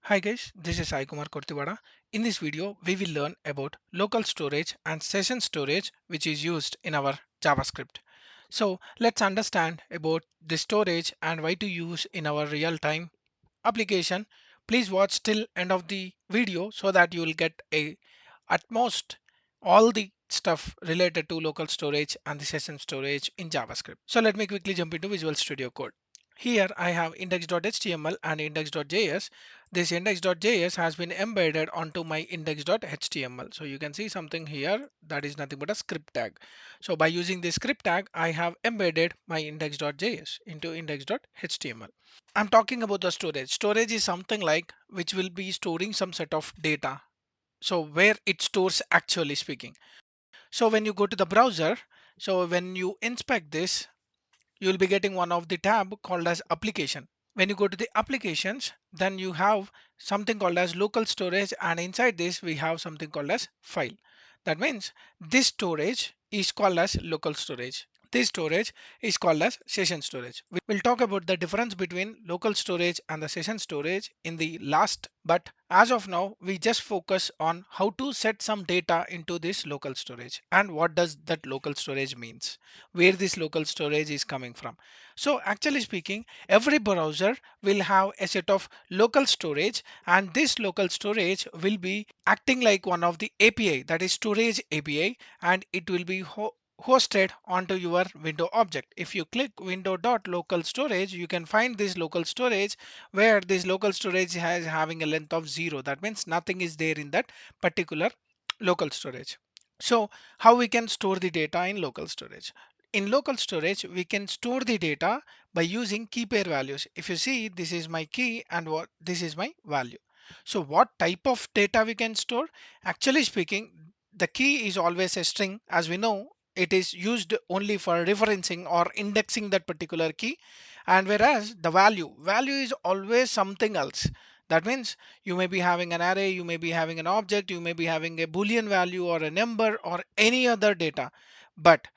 Hi guys, this is Sai Kumar Kortiwada. In this video, we will learn about local storage and session storage which is used in our JavaScript. So let's understand about the storage and why to use in our real-time application. Please watch till end of the video so that you will get at most all the stuff related to local storage and the session storage in JavaScript. So let me quickly jump into Visual Studio Code. Here I have index.html and index.js. This index.js has been embedded onto my index.html. So you can see something here that is nothing but a script tag. So by using this script tag, I have embedded my index.js into index.html. I'm talking about the storage. Storage is something like which will be storing some set of data. So where it stores actually speaking. So when you go to the browser, so when you inspect this, you will be getting one of the tab called as application. When you go to the applications, then you have something called as local storage, and inside this we have something called as file. That means this storage is called as local storage. This storage is called as session storage. We'll talk about the difference between local storage and the session storage in the last, but as of now, we just focus on how to set some data into this local storage and what does that local storage means, where this local storage is coming from. So actually speaking, every browser will have a set of local storage, and this local storage will be acting like one of the API, that is storage API, and it will be hosted onto your window object. If you click window.local storage, you can find this local storage where this local storage has having a length of 0. That means nothing is there in that particular local storage. So how we can store the data in local storage? In local storage, we can store the data by using key pair values. If you see, this is my key and what this is my value. So what type of data we can store? Actually speaking, the key is always a string. As we know, it is used only for referencing or indexing that particular key. And whereas the value is always something else. That means you may be having an array, you may be having an object, you may be having a boolean value or a number or any other data. But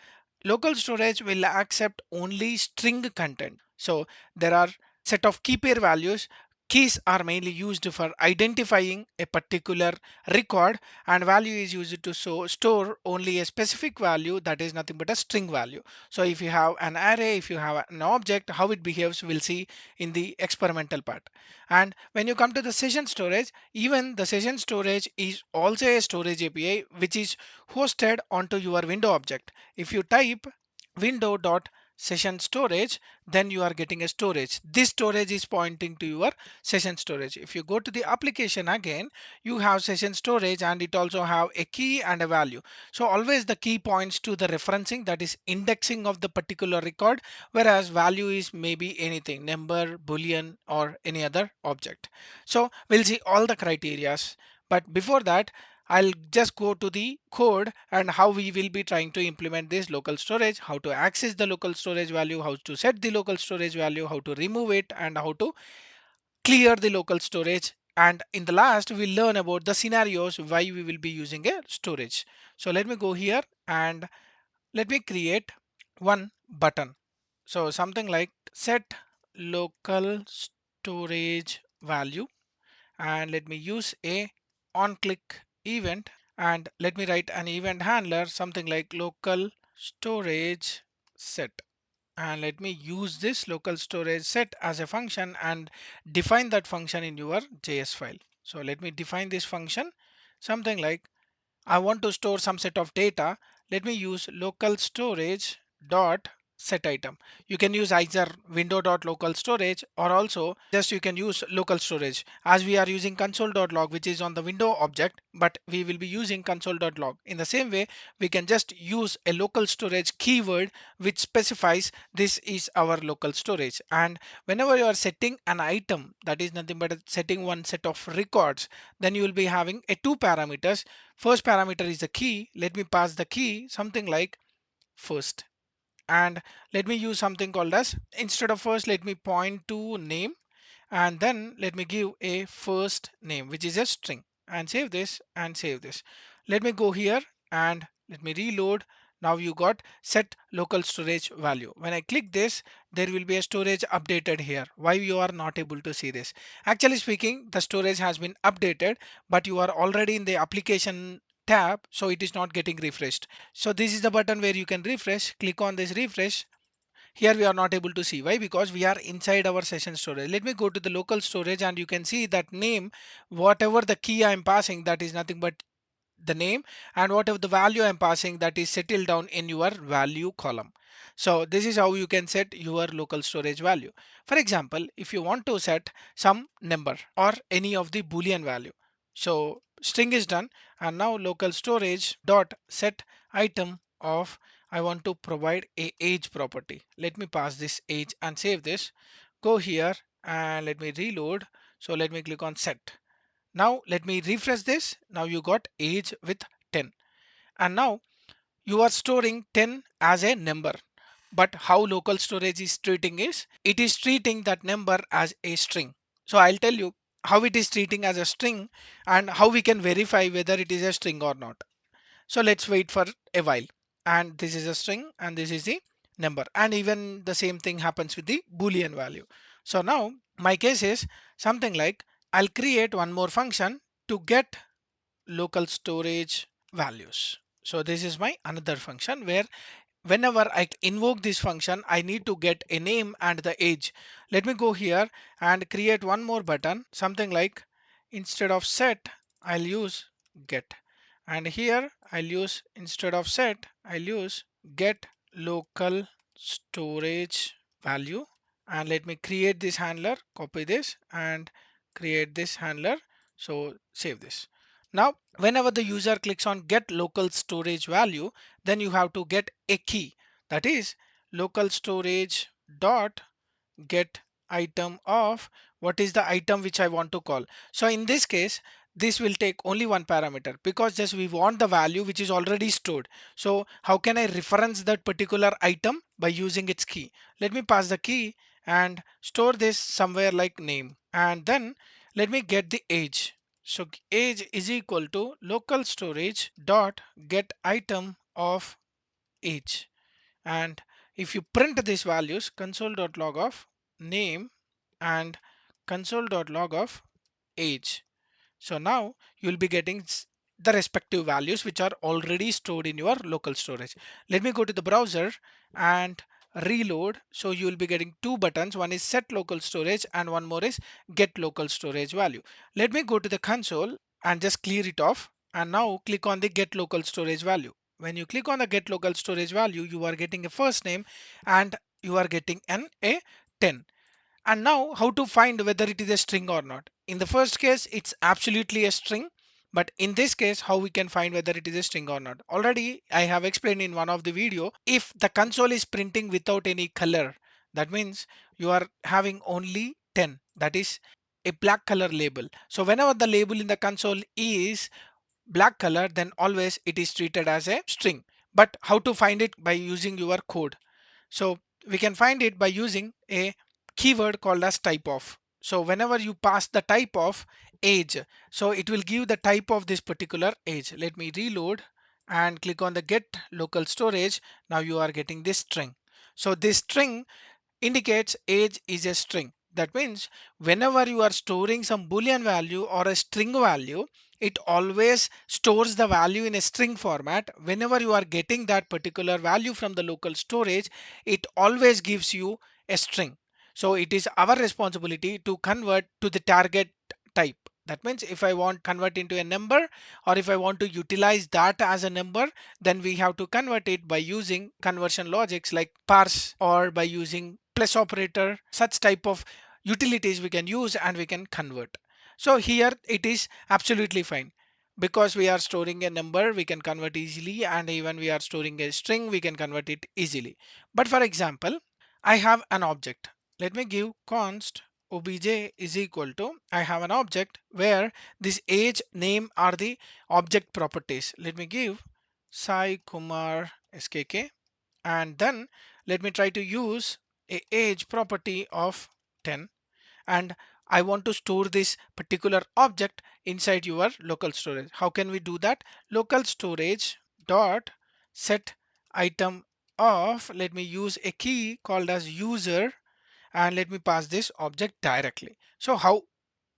local storage will accept only string content. So there are set of key pair values. Keys are mainly used for identifying a particular record, and value is used to store only a specific value, that is nothing but a string value. So if you have an array, if you have an object, how it behaves we'll see in the experimental part. And when you come to the session storage, even the session storage is also a storage API which is hosted onto your window object. If you type window.session storage, then you are getting a storage. This storage is pointing to your session storage. If you go to the application again, you have session storage and it also have a key and a value. So always the key points to the referencing, that is indexing of the particular record, whereas value is maybe anything, number, boolean or any other object. So we'll see all the criterias. But before that, I'll just go to the code and how we will be trying to implement this local storage, how to access the local storage value, how to set the local storage value, how to remove it, and how to clear the local storage. And in the last, we'll learn about the scenarios why we will be using a storage. So let me go here and let me create one button. So something like set local storage value, and let me use a on click event, and let me write an event handler something like local storage set, and let me use this local storage set as a function and define that function in your JS file. So let me define this function something like I want to store some set of data. Let me use local storage dot set item. You can use either window dot local storage or also just you can use local storage, as we are using console.log which is on the window object, but we will be using console.log. In the same way, we can just use a local storage keyword which specifies this is our local storage. And whenever you are setting an item, that is nothing but setting one set of records, then you will be having a two parameters. First parameter is the key. Let me pass the key something like first, and let me use something called as, instead of first, let me point to name, and then let me give a first name which is a string, and save this and save this. Let me go here and let me reload. Now you got set local storage value. When I click this, there will be a storage updated here. Why you are not able to see this? Actually speaking, the storage has been updated, but you are already in the application tab, so it is not getting refreshed. So this is the button where you can refresh. Click on this refresh. Here we are not able to see. Why? Because we are inside our session storage. Let me go to the local storage and you can see that name, whatever the key I am passing, that is nothing but the name, and whatever the value I'm passing, that is settled down in your value column. So this is how you can set your local storage value. For example, if you want to set some number or any of the boolean value, so string is done, and now local storage dot set item of, I want to provide a age property. Let me pass this age and save this. Go here and let me reload. So let me click on set. Now let me refresh this. Now you got age with 10. And now you are storing 10 as a number. But how local storage is treating is, it is treating that number as a string. So I'll tell you how it is treating as a string and how we can verify whether it is a string or not. So let's wait for a while. And this is a string and this is the number. And even the same thing happens with the boolean value. So now my case is something like, I'll create one more function to get local storage values. So this is my another function where whenever I invoke this function, I need to get a name and the age. Let me go here and create one more button, something like, instead of set, I'll use get. And here I'll use, instead of set, I'll use get local storage value. And let me create this handler, copy this and create this handler. So save this. Now, whenever the user clicks on get local storage value, then you have to get a key, that is local storage dot get item of, what is the item which I want to call. So in this case, this will take only one parameter because just we want the value which is already stored. So how can I reference that particular item? By using its key. Let me pass the key and store this somewhere like name, and then let me get the age. So age is equal to local storage dot get item of age. And if you print these values, console.log of name and console.log of age. So now you'll be getting the respective values which are already stored in your local storage. Let me go to the browser and reload. So you will be getting two buttons. One is set local storage and one more is get local storage value. Let me go to the console and just clear it off. And now click on the get local storage value. When you click on the get local storage value, you are getting a first name and you are getting a 10. And now how to find whether it is a string or not. In the first case, it's absolutely a string. But in this case, how we can find whether it is a string or not. Already I have explained in one of the video, if the console is printing without any color, that means you are having only 10. That is a black color label. So whenever the label in the console is black color, then always it is treated as a string. But how to find it? By using your code. So we can find it by using a keyword called as type of. So whenever you pass the type of age, so it will give the type of this particular age. Let me reload and click on the get local storage. Now you are getting this string. So this string indicates age is a string. That means whenever you are storing some boolean value or a string value, it always stores the value in a string format. Whenever you are getting that particular value from the local storage, it always gives you a string. So it is our responsibility to convert to the target type. That means if I want convert into a number, or if I want to utilize that as a number, then we have to convert it by using conversion logics like parse, or by using plus operator. Such type of utilities we can use and we can convert. So here it is absolutely fine. Because we are storing a number, we can convert easily, and even we are storing a string, we can convert it easily. But for example, I have an object. Let me give const obj is equal to, I have an object where this age, name are the object properties. Let me give Sai Kumar SKK, and then let me try to use a age property of 10, and I want to store this particular object inside your local storage. How can we do that? Local storage dot set item of, let me use a key called as user, and let me pass this object directly. So how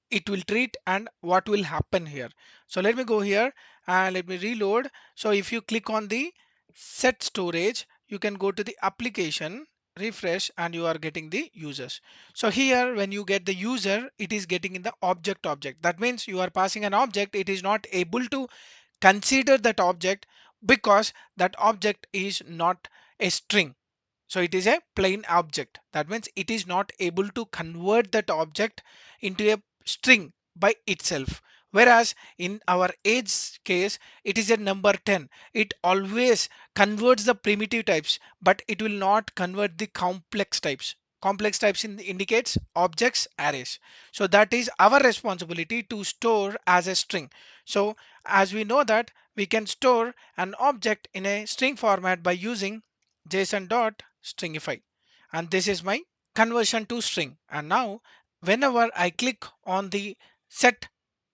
it will treat and what will happen here. So let me go here and let me reload. So if you click on the set storage, you can go to the application, refresh, and you are getting the users. So here when you get the user, it is getting in the object. That means you are passing an object, it is not able to consider that object because that object is not a string. So it is a plain object. That means it is not able to convert that object into a string by itself. Whereas in our age case, it is a number 10. It always converts the primitive types, but it will not convert the complex types. Complex types indicates objects arrays. So that is our responsibility to store as a string. So as we know that we can store an object in a string format by using JSON dot stringify, and this is my conversion to string. And now whenever I click on the set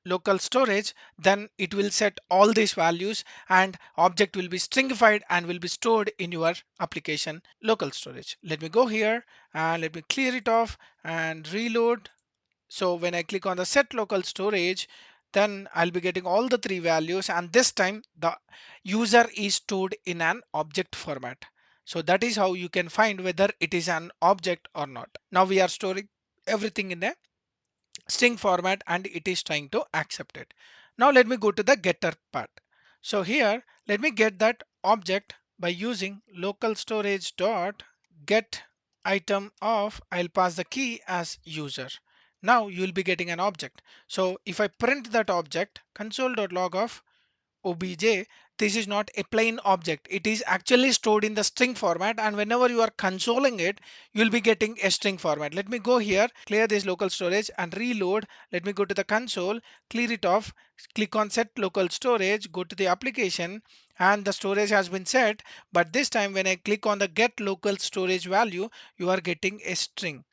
local storage, then it will set all these values and object will be stringified and will be stored in your application local storage. Let me go here and let me clear it off and reload. So when I click on the set local storage, then I'll be getting all the three values, and this time the user is stored in an object format. So that is how you can find whether it is an object or not. Now we are storing everything in a string format and it is trying to accept it. Now let me go to the getter part. So here let me get that object by using local storage dot get item of, I'll pass the key as user. Now you will be getting an object. So if I print that object, console.log of obj, this is not a plain object. It is actually stored in the string format, and whenever you are consoling it, you will be getting a string format. Let me go here, clear this local storage and reload. Let me go to the console, clear it off, click on set local storage, go to the application, and the storage has been set. But this time when I click on the get local storage value, you are getting a string.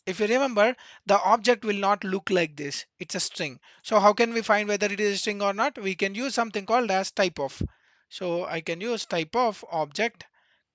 If you remember, the object will not look like this. It's a string. So how can we find whether it is a string or not? We can use something called as type of. So I can use type of object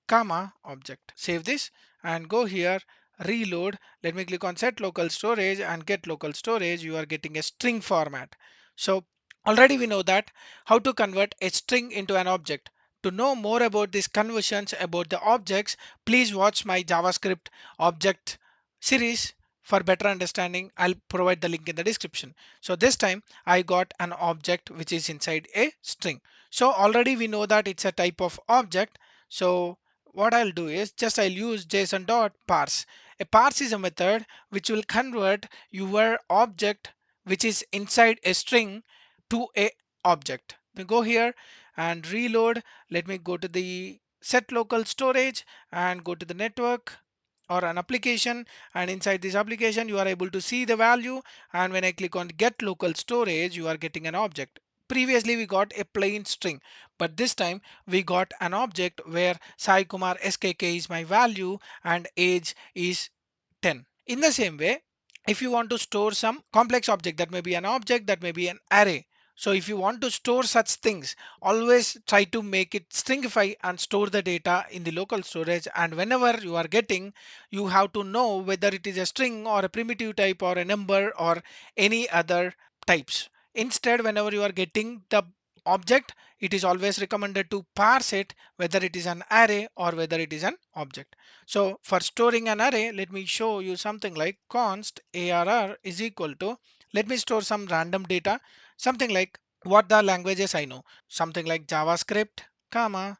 comma object. Save this and go here, reload. Let me click on set local storage and get local storage. You are getting a string format. So already we know that how to convert a string into an object. To know more about these conversions about the objects, please watch my JavaScript object series. For better understanding, I'll provide the link in the description. So this time I got an object which is inside a string. So already we know that it's a type of object. So what I'll do is just I'll use JSON dot parse. A parse is a method which will convert your object which is inside a string to a object. We go here and reload. Let me go to the set local storage and go to the network or an application, and inside this application you are able to see the value, and when I click on get local storage you are getting an object. Previously we got a plain string, but this time we got an object where Sai Kumar SKK is my value and age is 10. In the same way, if you want to store some complex object, that may be an object, that may be an array. So if you want to store such things, always try to make it stringify and store the data in the local storage. And whenever you are getting, you have to know whether it is a string or a primitive type or a number or any other types. Instead, whenever you are getting the object, it is always recommended to parse it whether it is an array or whether it is an object. So for storing an array, let me show you something like const arr is equal to, let me store some random data, something like what the languages I know, something like JavaScript, comma,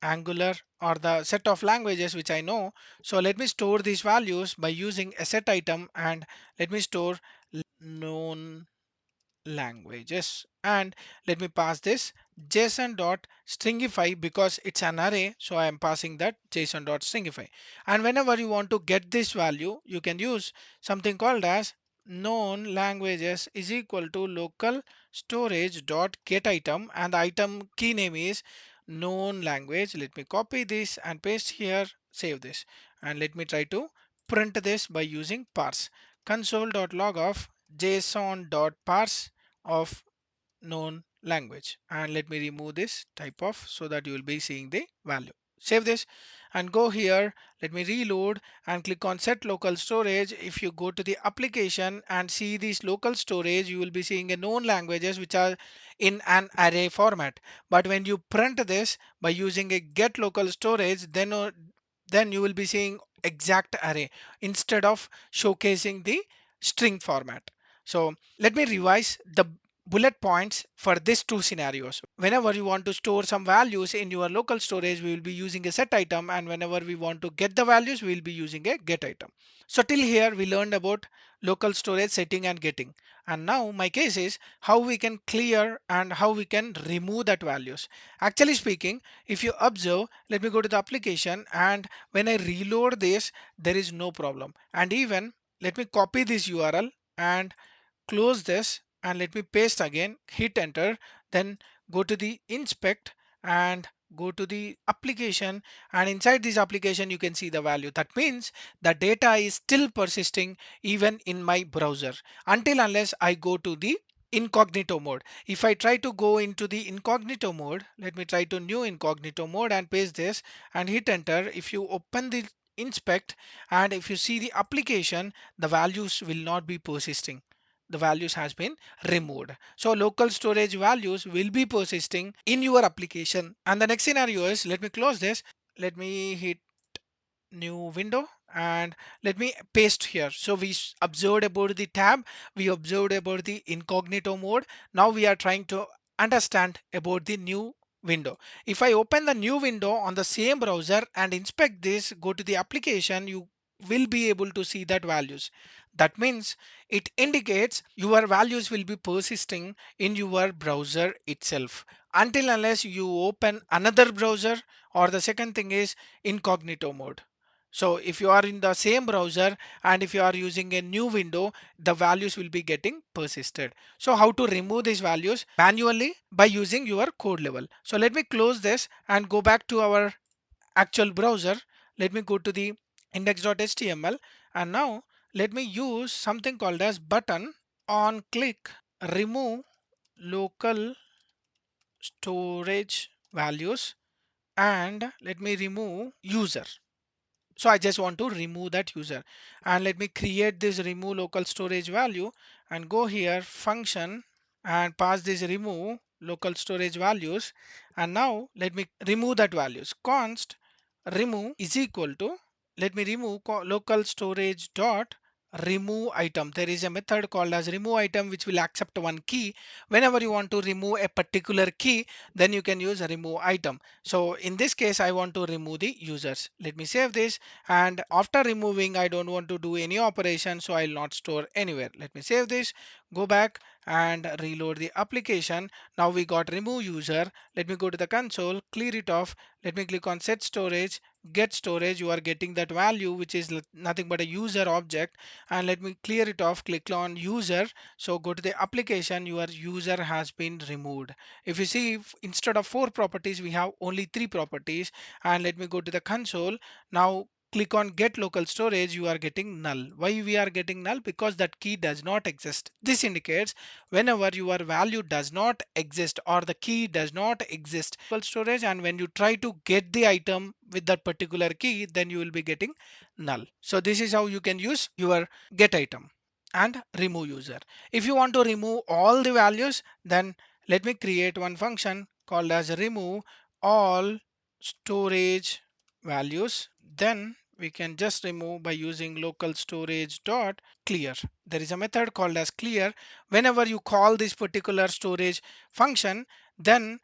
Angular, or the set of languages which I know. So let me store these values by using a set item, and let me store known languages, and let me pass this json dot stringify because it's an array, so I am passing that json dot stringify. And whenever you want to get this value, you can use something called as known languages is equal to local storage dot get item, and the item key name is known language. Let me copy this and paste here, save this, and let me try to print this by using parse console.log of json.parse of known language, and let me remove this type of so that you will be seeing the value. save this and go here. Let me reload and click on set local storage. If you go to the application and see this local storage, you will be seeing a known languages which are in an array format. But when you print this by using a get local storage, then you will be seeing exact array instead of showcasing the string format. So let me revise the bullet points for these two scenarios. Whenever you want to store some values in your local storage, we will be using a set item, and whenever we want to get the values, we will be using a get item. So till here we learned about local storage setting and getting. And now my case is how we can clear and how we can remove that values. Actually speaking, if you observe, let me go to the application, and when I reload this, there is no problem. And even let me copy this URL and close this and let me paste again, hit enter, then go to the inspect and go to the application, and inside this application you can see the value. That means the data is still persisting even in my browser until unless I go to the incognito mode. If I try to go into the incognito mode, let me try to new incognito mode and paste this and hit enter. If you open the inspect and if you see the application, the values will not be persisting. The values has been removed. So local storage values will be persisting in your application. And the next scenario is, let me close this. Let me hit new window and let me paste here. So we observed about the tab, we observed about the incognito mode. Now we are trying to understand about the new window. If I open the new window on the same browser and inspect this, go to the application, you will be able to see that values. That means it indicates your values will be persisting in your browser itself until unless you open another browser, or the second thing is incognito mode. So if you are in the same browser and if you are using a new window, the values will be getting persisted. So how to remove these values manually? By using your code level. So let me close this and go back to our actual browser. Let me go to the index.html, and now let me use something called as button on click remove local storage values, and let me remove user. So I just want to remove that user, and let me create this remove local storage value and go here function and pass this remove local storage values. And now let me remove that values. Const remove is equal to, let me remove local storage dot remove item. There is a method called as remove item which will accept one key. Whenever you want to remove a particular key, then you can use a remove item. So in this case I want to remove the users. Let me save this, and after removing I don't want to do any operation, so I'll not store anywhere. Let me save this, go back and reload the application. Now we got remove user. Let me go to the console, clear it off. Let me click on set storage, get storage. You are getting that value which is nothing but a user object, and let me clear it off, click on user. So go to the application, your user has been removed. If you see, instead of 4 properties we have only 3 properties. And let me go to the console now, click on get local storage. You are getting null. Why we are getting null? Because that key does not exist. This indicates whenever your value does not exist or the key does not exist local storage, and when you try to get the item with that particular key, then you will be getting null. So this is how you can use your get item and remove user. If you want to remove all the values, then let me create one function called as remove all storage values. Then we can just remove by using local storage dot clear. There is a method called as clear. Whenever you call this particular storage function, then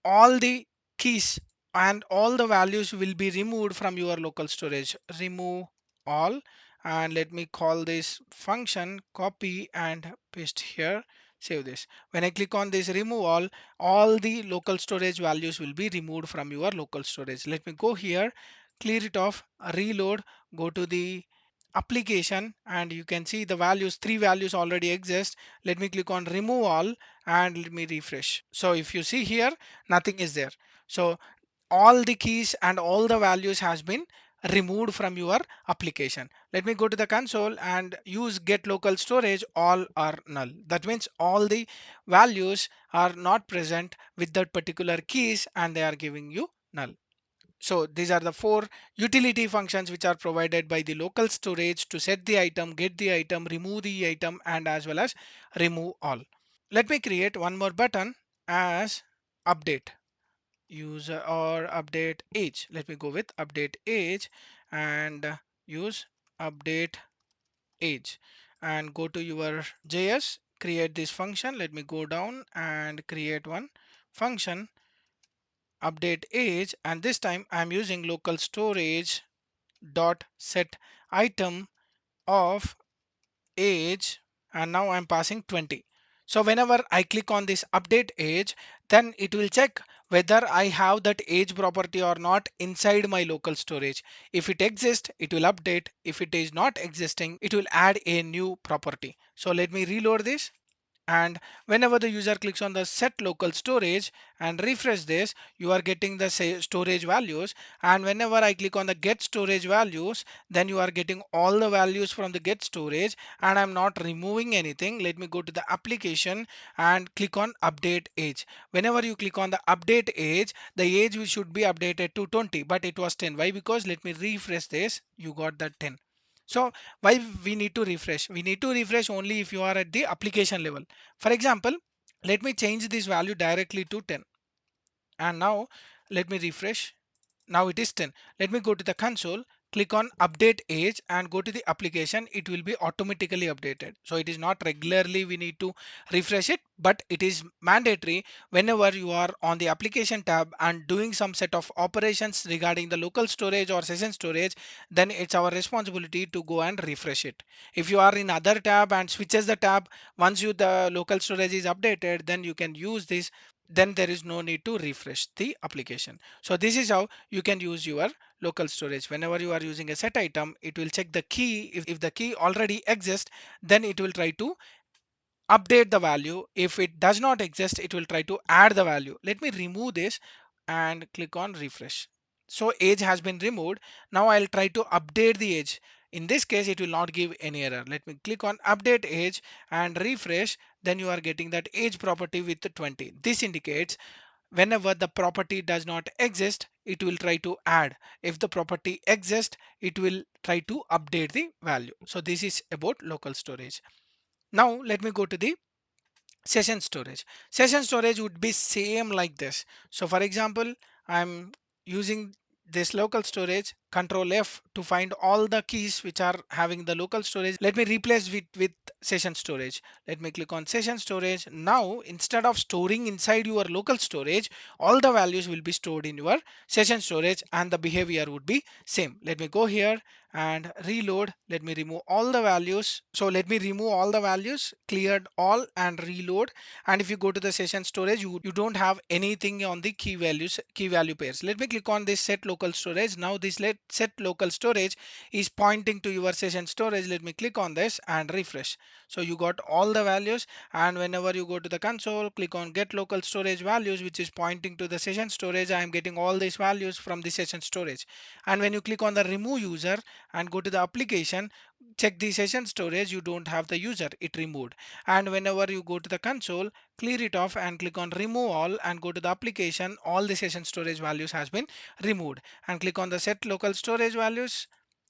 all the keys and all the values will be removed from your local storage. Remove all, and let me call this function, copy and paste here, save this. When I click on this remove all the local storage values will be removed from your local storage. Let me go here, clear it off, reload, go to the application, and you can see the values, 3 values already exist. Let me click on remove all and let me refresh. So if you see here, nothing is there. So all the keys and all the values has been removed from your application. Let me go to the console and use get local storage, all are null. That means all the values are not present with that particular keys and they are giving you null. So these are the four utility functions which are provided by the local storage to set the item, get the item, remove the item, and as well as remove all. Let me create one more button as update user or update age. Let me go with update age and use update age and go to your JS, create this function. Let me go down and create one function update age, and this time I'm using local storage dot set item of age, and now I'm passing 20. So whenever I click on this update age, then it will check whether I have that age property or not inside my local storage. If it exists, it will update. If it is not existing, it will add a new property. So let me reload this. And whenever the user clicks on the set local storage and refresh this, you are getting the storage values. And whenever I click on the get storage values, then you are getting all the values from the get storage, and I'm not removing anything. Let me go to the application and click on update age. Whenever you click on the update age, the age should be updated to 20, but it was 10. Why? Because let me refresh this, you got that 10. So why we need to refresh? We need to refresh only if you are at the application level. For example, let me change this value directly to 10. And now let me refresh. Now it is 10. Let me go to the console, click on update age and go to the application. It will be automatically updated. So it is not regularly we need to refresh it, but it is mandatory whenever you are on the application tab and doing some set of operations regarding the local storage or session storage, then it's our responsibility to go and refresh it. If you are in other tab and switches the tab, once you the local storage is updated, then you can use this, then there is no need to refresh the application. So this is how you can use your local storage. Whenever you are using a set item, it will check the key. If the key already exists, then it will try to update the value. If it does not exist, it will try to add the value. Let me remove this and click on refresh. So age has been removed. Now I'll try to update the age. In this case, it will not give any error. Let me click on update age and refresh. Then you are getting that age property with 20. This indicates whenever the property does not exist, it will try to add. If the property exists, it will try to update the value. So this is about local storage. Now let me go to the session storage. Session storage would be same like this. So for example, I'm using this local storage, control F to find all the keys which are having the local storage. Let me replace with session storage. Let me click on session storage. Now instead of storing inside your local storage, all the values will be stored in your session storage and the behavior would be same. Let me go here and reload. Let me remove all the values. So let me remove all the values, cleared all and reload. And if you go to the session storage, you don't have anything on the key values, key value pairs. Let me click on this set local storage. Now this set local storage is pointing to your session storage. Let me click on this and refresh. So you got all the values, and whenever you go to the console, click on get local storage values, which is pointing to the session storage. I am getting all these values from the session storage. And when you click on the remove user and go to the application, check the session storage, you don't have the user, it removed. And whenever you go to the console, clear it off and click on remove all and go to the application, all the session storage values has been removed. And click on the set local storage values,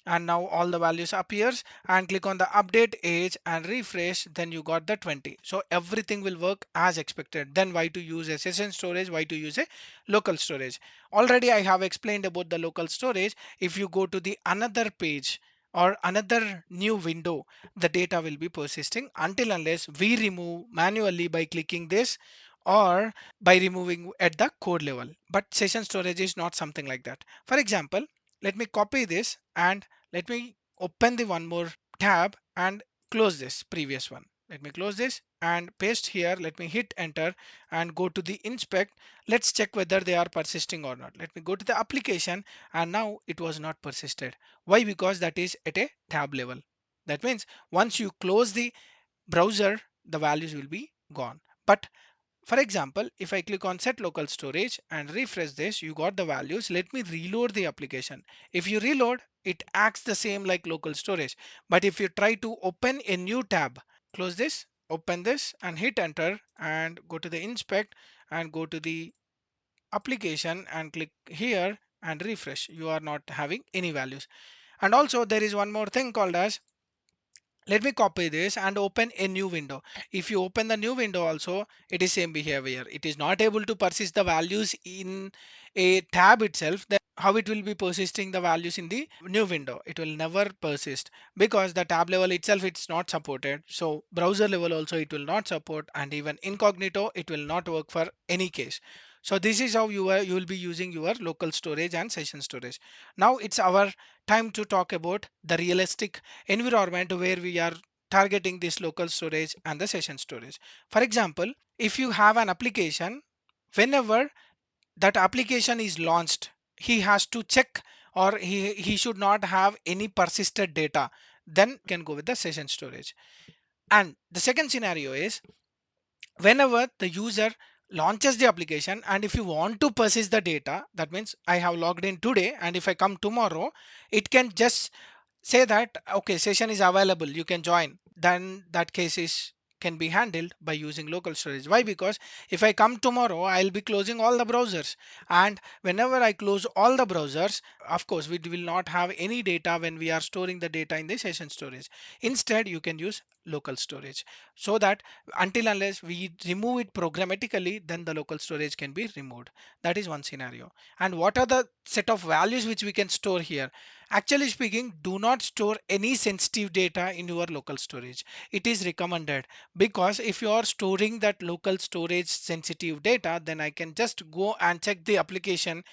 and now all the values appears, and click on the update age and refresh, then you got the 20. So everything will work as expected. Then why to use a session storage, why to use a local storage? Already I have explained about the local storage. If you go to the another page or another new window, the data will be persisting until unless we remove manually by clicking this or by removing at the code level. But session storage is not something like that. For example, let me copy this and let me open the one more tab and close this previous one. Let me close this and paste here. Let me hit enter and go to the inspect. Let's check whether they are persisting or not. Let me go to the application, and now it was not persisted. Why? Because that is at a tab level. That means once you close the browser, the values will be gone. But for example, if I click on set local storage and refresh this, you got the values. Let me reload the application. If you reload, it acts the same like local storage. But if you try to open a new tab, close this, open this and hit enter and go to the inspect and go to the application and click here, and refresh. You are not having any values. And also there is one more thing called as, let me copy this and open a new window. If you open the new window also, it is same behavior. It is not able to persist the values in a tab itself. Then how it will be persisting the values in the new window? It will never persist because the tab level itself it's not supported. So browser level also it will not support, and even incognito it will not work for any case. So this is how you will be using your local storage and session storage. Now it's our time to talk about the realistic environment where we are targeting this local storage and the session storage. For example, if you have an application, whenever that application is launched, he has to check, or he should not have any persisted data. Then you can go with the session storage. And the second scenario is whenever the user launches the application, and if you want to persist the data, that means I have logged in today and if I come tomorrow, it can just say that okay, session is available, you can join. Then that case is can be handled by using local storage. Why? Because if I come tomorrow, I'll be closing all the browsers, and whenever I close all the browsers, of course we will not have any data when we are storing the data in the session storage. Instead you can use local storage, so that until unless we remove it programmatically, then the local storage can be removed. That is one scenario. And what are the set of values which we can store here? Actually speaking, do not store any sensitive data in your local storage. It is recommended, because if you are storing that local storage sensitive data, then I can just go and check the application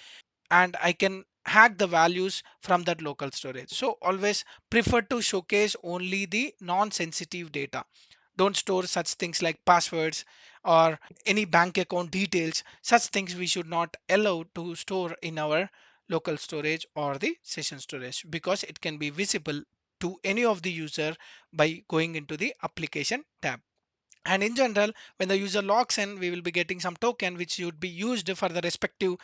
and I can hack the values from that local storage. So always prefer to showcase only the non-sensitive data. Don't store such things like passwords or any bank account details. Such things we should not allow to store in our local storage or the session storage, because it can be visible to any of the user by going into the application tab. And in general, when the user logs in, we will be getting some token which should be used for the respective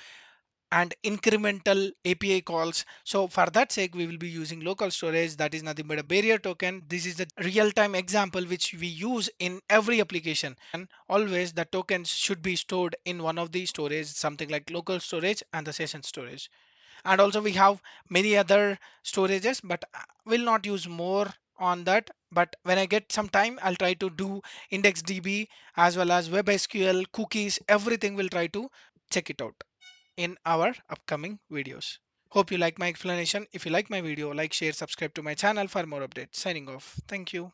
and incremental API calls. So for that sake, we will be using local storage, that is nothing but a barrier token. This is the real-time example which we use in every application. And always the tokens should be stored in one of the storage, something like local storage and the session storage. And also we have many other storages, but will not use more on that. But when I get some time, I'll try to do IndexedDB as well as WebSQL, cookies, everything will try to check it out in our upcoming videos. Hope you like my explanation. If you like my video, like, share, subscribe to my channel for more updates. Signing off. Thank you.